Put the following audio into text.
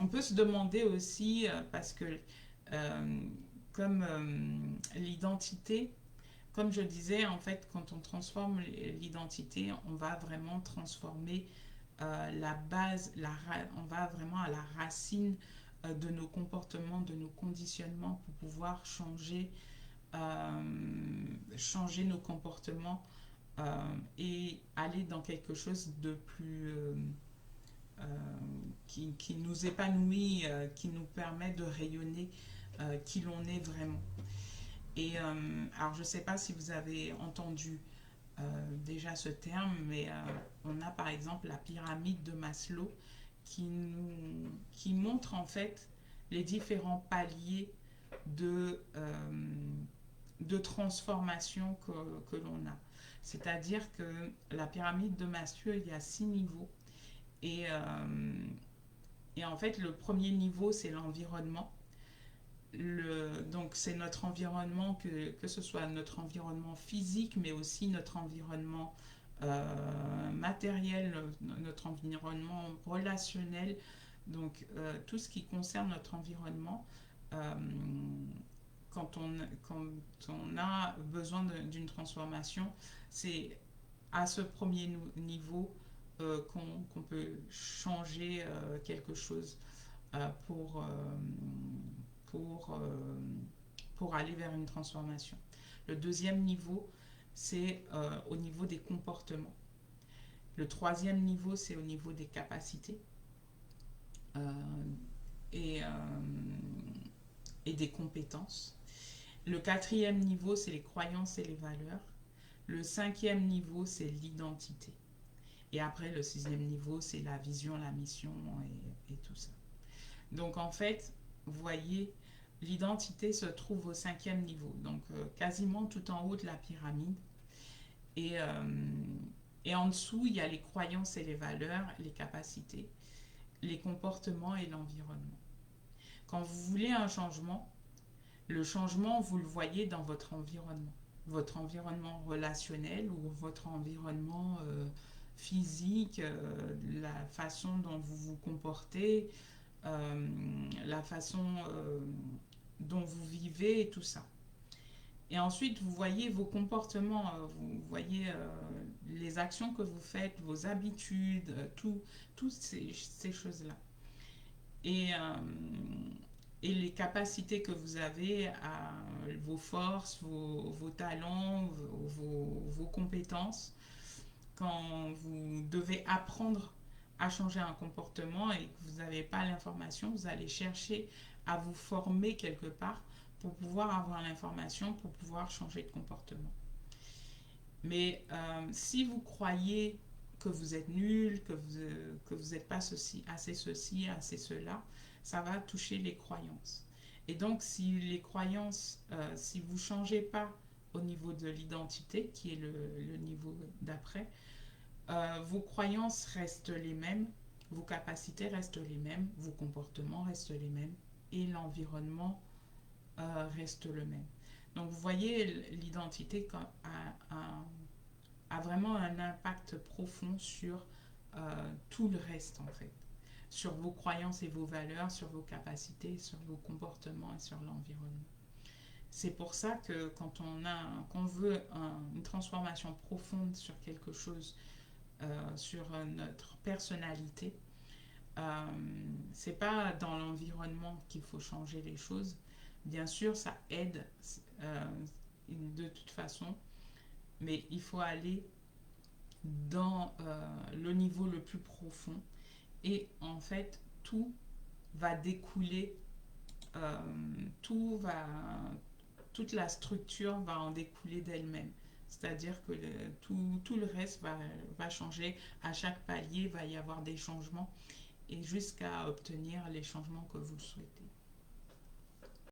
On peut se demander aussi, parce que euh, comme l'identité, comme je disais, en fait, quand on transforme l'identité, on va vraiment transformer la base, on va vraiment à la racine de nos comportements, de nos conditionnements pour pouvoir changer nos comportements et aller dans quelque chose de plus euh, qui nous épanouit, qui nous permet de rayonner qui l'on est vraiment. Et alors je ne sais pas si vous avez entendu déjà ce terme, mais on a par exemple la pyramide de Maslow qui montre en fait les différents paliers de transformation que l'on a. C'est-à-dire que la pyramide de Maslow, il y a 6 niveaux. Et, et en fait, le premier niveau, c'est l'environnement. Donc, c'est notre environnement, que ce soit notre environnement physique, mais aussi notre environnement matériel, notre environnement relationnel. Donc, tout ce qui concerne notre environnement, euh, quand on a besoin d'une transformation, c'est à ce premier niveau qu'on peut changer quelque chose pour, pour, euh, pour aller vers une transformation. Le deuxième niveau, c'est au niveau des comportements. Le troisième niveau, c'est au niveau des capacités euh, et, euh, et des compétences. Le quatrième niveau, c'est les croyances et les valeurs. Le cinquième niveau, c'est l'identité. Et après, le sixième niveau, c'est la vision, la mission et tout ça. Donc en fait, vous voyez, l'identité se trouve au cinquième niveau, donc quasiment tout en haut de la pyramide. Et, euh, et en dessous, il y a les croyances et les valeurs, les capacités, les comportements et l'environnement. Quand vous voulez un changement, le changement, vous le voyez dans votre environnement relationnel ou votre environnement physique, la façon dont vous vous comportez, euh, la façon dont vous vivez et tout ça. Et ensuite, vous voyez vos comportements, vous voyez les actions que vous faites, vos habitudes, toutes ces choses-là. Et, et les capacités que vous avez, vos forces, vos talents, vos compétences, quand vous devez apprendre à changer un comportement et que vous n'avez pas l'information, vous allez chercher à vous former quelque part pour pouvoir avoir l'information, pour pouvoir changer de comportement. Mais si vous croyez que vous êtes nul, que vous n'êtes pas ceci, assez cela, ça va toucher les croyances. Et donc, si les croyances, si vous ne changez pas au niveau de l'identité, qui est le niveau d'après, vos croyances restent les mêmes, vos capacités restent les mêmes, vos comportements restent les mêmes et l'environnement reste le même. Donc vous voyez, l'identité a vraiment un impact profond sur tout le reste en fait, sur vos croyances et vos valeurs, sur vos capacités, sur vos comportements et sur l'environnement. C'est pour ça que quand on veut une transformation profonde sur quelque chose, sur notre personnalité, euh, c'est pas dans l'environnement qu'il faut changer les choses. Bien sûr, ça aide euh, de toute façon, mais il faut aller dans le niveau le plus profond et en fait va découler, euh, tout va, toute la structure va en découler d'elle-même. C'est-à-dire que tout le reste va changer. À chaque palier, il va y avoir des changements et jusqu'à obtenir les changements que vous souhaitez.